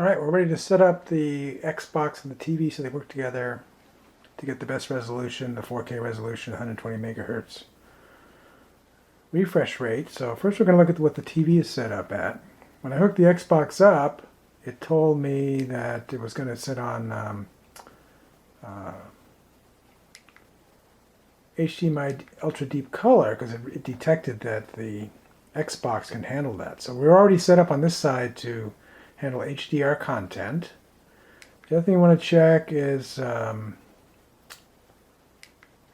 Alright, we're ready to set up the Xbox and the TV so they work together to get the best resolution, the 4K resolution, 120 megahertz refresh rate. So first we're going to look at what the TV is set up at. When I hooked the Xbox up, it told me that it was going to sit on HDMI Ultra Deep Color because it detected that the Xbox can handle that. So we're already set up on this side to handle HDR content. The other thing you want to check is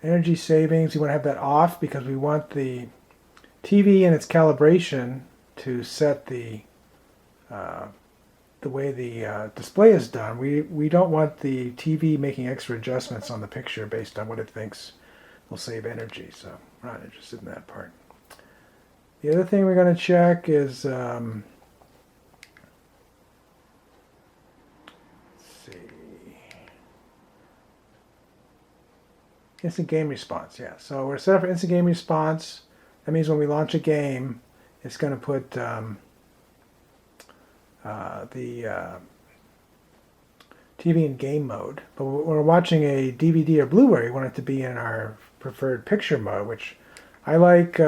energy savings. You want to have that off because we want the TV and its calibration to set the way the display is done. We don't want the TV making extra adjustments on the picture based on what it thinks will save energy, so we're not interested in that part. The other thing we're going to check is instant game response. Yeah, so we're set up for instant game response. That means when we launch a game, it's going to put the TV in game mode. But when we're watching a DVD or Blu-ray, we want it to be in our preferred picture mode, which I like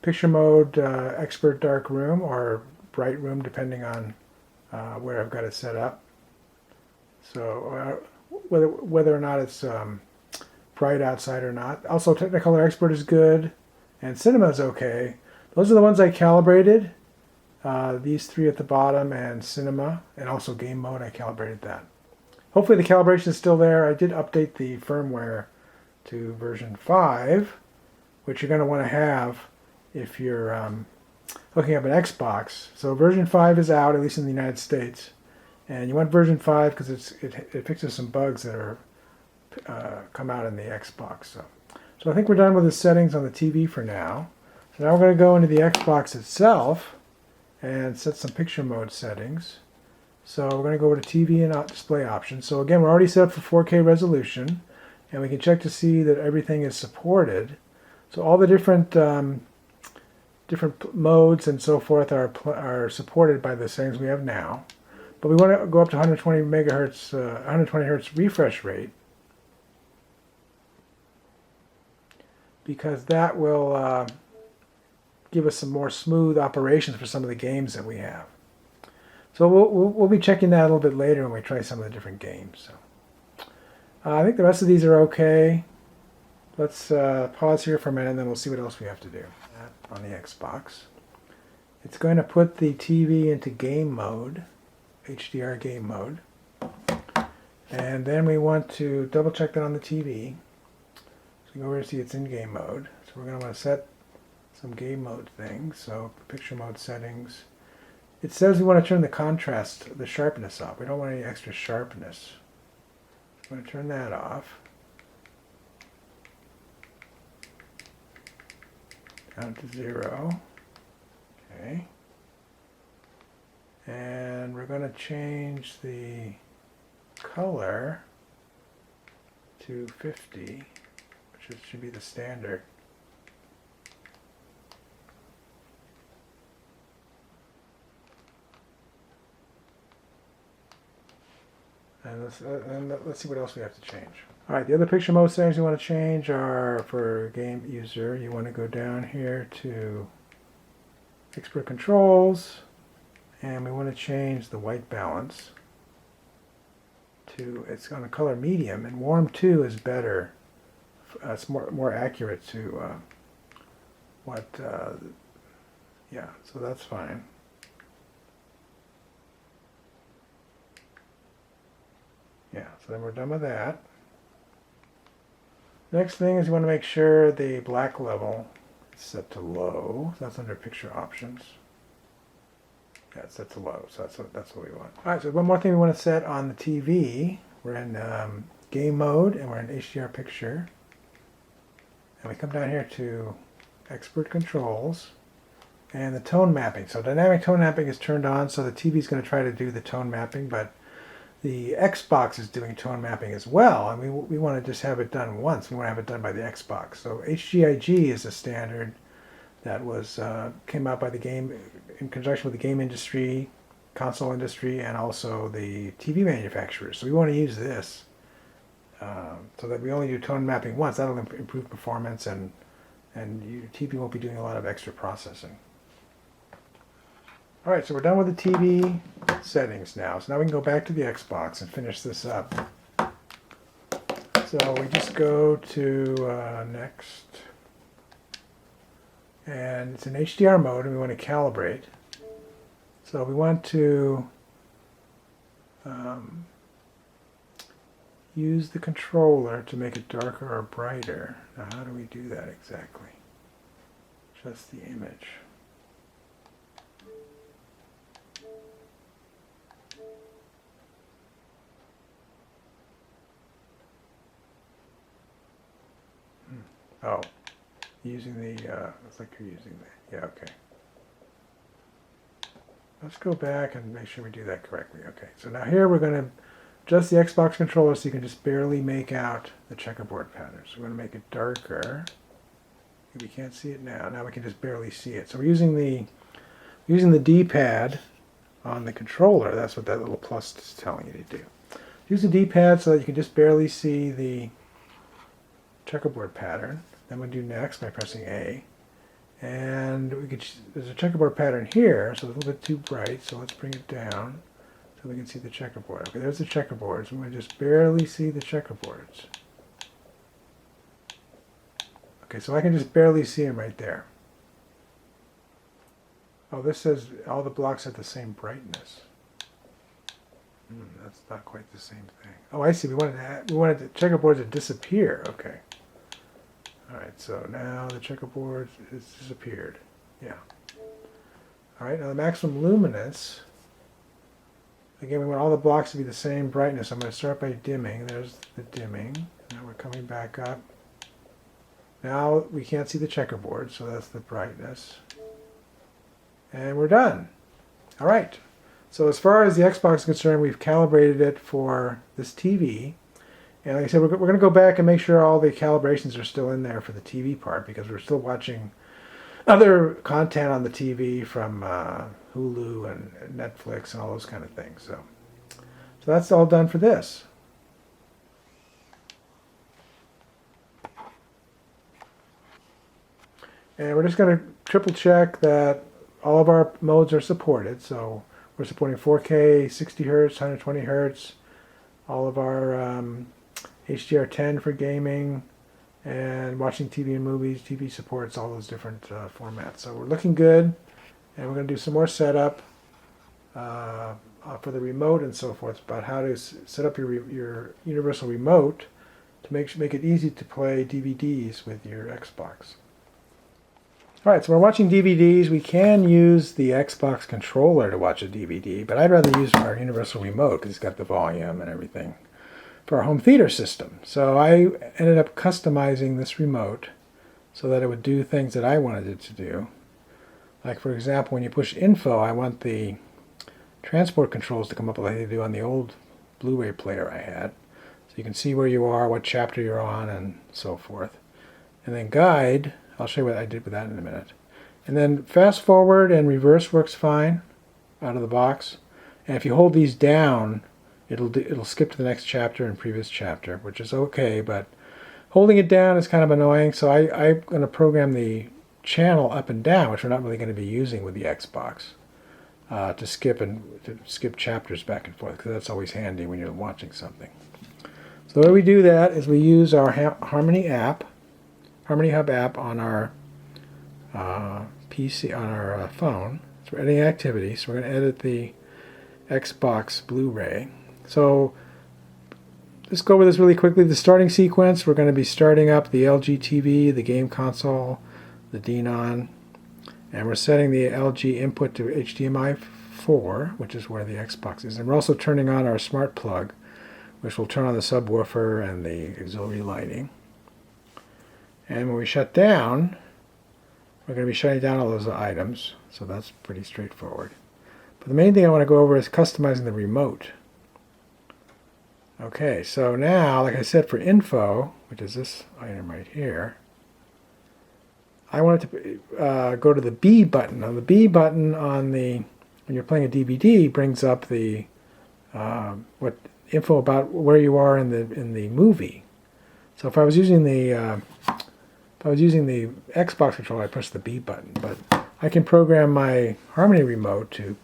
picture mode, expert dark room, or bright room, depending on where I've got it set up. So whether or not it's bright outside or not. Also, Technicolor Expert is good, and Cinema is okay. Those are the ones I calibrated. These three at the bottom, and Cinema, and also Game Mode, I calibrated that. Hopefully the calibration is still there. I did update the firmware to version 5, which you're going to want to have if you're hooking up an Xbox. So version 5 is out, at least in the United States. And you want version 5 because it fixes some bugs that are come out in the Xbox. So I think we're done with the settings on the TV for now. So now we're going to go into the Xbox itself and set some picture mode settings. So we're going to go over to TV and display options. So again, we're already set up for 4K resolution, and we can check to see that everything is supported. So all the different modes and so forth are supported by the settings we have now. But we want to go up to 120 megahertz, 120 hertz refresh rate, because that will give us some more smooth operations for some of the games that we have. So we'll be checking that a little bit later when we try some of the different games. So I think the rest of these are okay. Let's pause here for a minute and then we'll see what else we have to do on the Xbox. It's going to put the TV into game mode, HDR game mode. And then we want to double check that on the TV. So you go over to see it's in game mode. So we're going to want to set some game mode things. So picture mode settings. It says we want to turn the contrast, the sharpness off. We don't want any extra sharpness. I'm going to turn that off. Down to 0. Okay. And we're going to change the color to 50, which should be the standard. And let's see what else we have to change. Alright, the other picture mode settings you want to change are for game user. You want to go down here to expert controls, and we want to change the white balance to, it's on a color medium, and warm 2 is better. It's more accurate to yeah, so that's fine. Yeah, so then we're done with that. Next thing is you want to make sure the black level is set to low. So that's under picture options. Yeah, it's set to low, so that's what we want. Alright, so one more thing we want to set on the TV. We're in game mode and we're in HDR picture. And we come down here to expert controls and the tone mapping. So dynamic tone mapping is turned on, so the TV is going to try to do the tone mapping, but the Xbox is doing tone mapping as well, and we want to just have it done once. We want to have it done by the Xbox. So HGIG is a standard that was came out by the game in conjunction with the game industry console industry and also the TV manufacturers. So we want to use this so that we only do tone mapping once. That'll improve performance, and your TV won't be doing a lot of extra processing. All right, so we're done with the TV settings now. So now we can go back to the Xbox and finish this up. So we just go to next, and it's in HDR mode, and we want to calibrate. So we want to use the controller to make it darker or brighter. Now, how do we do that exactly? Just the image. Oh, using the, looks like you're using the, yeah, okay. Let's go back and make sure we do that correctly. Okay, so now here we're going to adjust the Xbox controller so you can just barely make out the checkerboard pattern. So we're going to make it darker. We can't see it now. Now we can just barely see it. So we're using the D-pad on the controller. That's what that little plus is telling you to do. Use the D-pad so that you can just barely see the checkerboard pattern. Then we'll do next by pressing A. And we could, there's a checkerboard pattern here, so it's a little bit too bright, so let's bring it down so we can see the checkerboard. Okay, there's the checkerboards. We're going to just barely see the checkerboards. Okay, so I can just barely see them right there. Oh, this says all the blocks at the same brightness. That's not quite the same thing. Oh, I see. We wanted the checkerboards to disappear. Okay. All right, so now the checkerboard has disappeared. Yeah. All right, now the maximum luminance. Again, we want all the blocks to be the same brightness. I'm going to start by dimming. There's the dimming. Now we're coming back up. Now we can't see the checkerboard, so that's the brightness. And we're done. All right. So as far as the Xbox is concerned, we've calibrated it for this TV. And like I said, we're going to go back and make sure all the calibrations are still in there for the TV part, because we're still watching other content on the TV from Hulu and Netflix and all those kind of things. So that's all done for this. And we're just going to triple check that all of our modes are supported. So we're supporting 4K, 60 Hertz, 120 Hertz, all of our HDR10 for gaming, and watching TV and movies. TV supports all those different formats. So we're looking good, and we're going to do some more setup for the remote and so forth, about how to set up your universal remote to make it easy to play DVDs with your Xbox. All right, so we're watching DVDs. We can use the Xbox controller to watch a DVD, but I'd rather use our universal remote because it's got the volume and everything for our home theater system. So I ended up customizing this remote so that it would do things that I wanted it to do. Like, for example, when you push info, I want the transport controls to come up like they do on the old Blu-ray player I had. So you can see where you are, what chapter you're on, and so forth. And then guide, I'll show you what I did with that in a minute. And then fast forward and reverse works fine out of the box. And if you hold these down, it'll skip to the next chapter and previous chapter, which is okay, but holding it down is kind of annoying. So I'm going to program the channel up and down, which we're not really going to be using with the Xbox, to skip chapters back and forth, because that's always handy when you're watching something. So the way we do that is we use our Harmony Hub app on our PC, on our phone. So we're editing activities. So we're going to edit the Xbox Blu-ray. So let's go over this really quickly. The starting sequence, we're going to be starting up the LG TV, the game console, the Denon, and we're setting the LG input to HDMI 4, which is where the Xbox is. And we're also turning on our smart plug, which will turn on the subwoofer and the auxiliary lighting. And when we shut down, we're going to be shutting down all those items, so that's pretty straightforward. But the main thing I want to go over is customizing the remote. Okay, so now, like I said, for info, which is this item right here, I want it to go to the B button. Now, the B button on the when you're playing a DVD, brings up the what info about where you are in the movie. So if I was using the Xbox controller, I press the B button, but I can program my Harmony remote to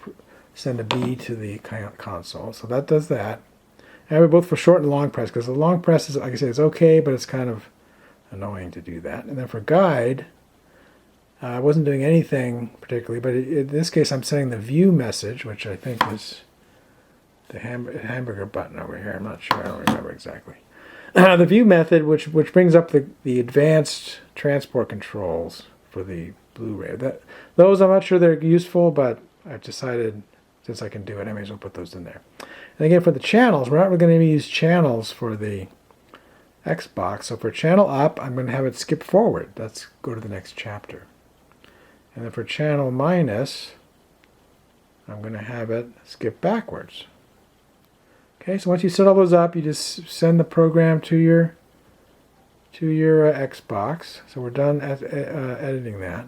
send a B to the console. So that does that. I have it both for short and long press, because the long press is, like I say, it's okay, but it's kind of annoying to do that. And then for guide, I wasn't doing anything particularly, but in this case I'm sending the view message, which I think is the hamburger button over here. I'm not sure, I don't remember exactly. The view method, which brings up the advanced transport controls for the Blu-ray. Those I'm not sure they're useful, but I've decided since I can do it, I may as well put those in there. And again, for the channels, we're not really going to use channels for the Xbox. So for channel up, I'm going to have it skip forward. Let's go to the next chapter. And then for channel minus, I'm going to have it skip backwards. Okay, so once you set all those up, you just send the program to your Xbox. So we're done editing that.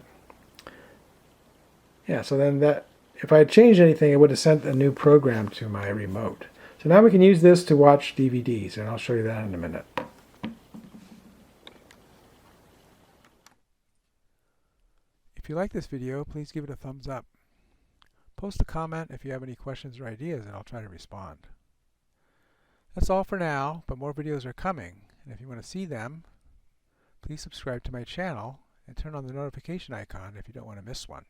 Yeah, so then that, if I had changed anything, it would have sent a new program to my remote. So now we can use this to watch DVDs, and I'll show you that in a minute. If you like this video, please give it a thumbs up. Post a comment if you have any questions or ideas, and I'll try to respond. That's all for now, but more videos are coming, and if you want to see them, please subscribe to my channel and turn on the notification icon if you don't want to miss one.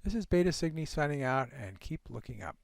This is Beta Cygni signing out, and keep looking up.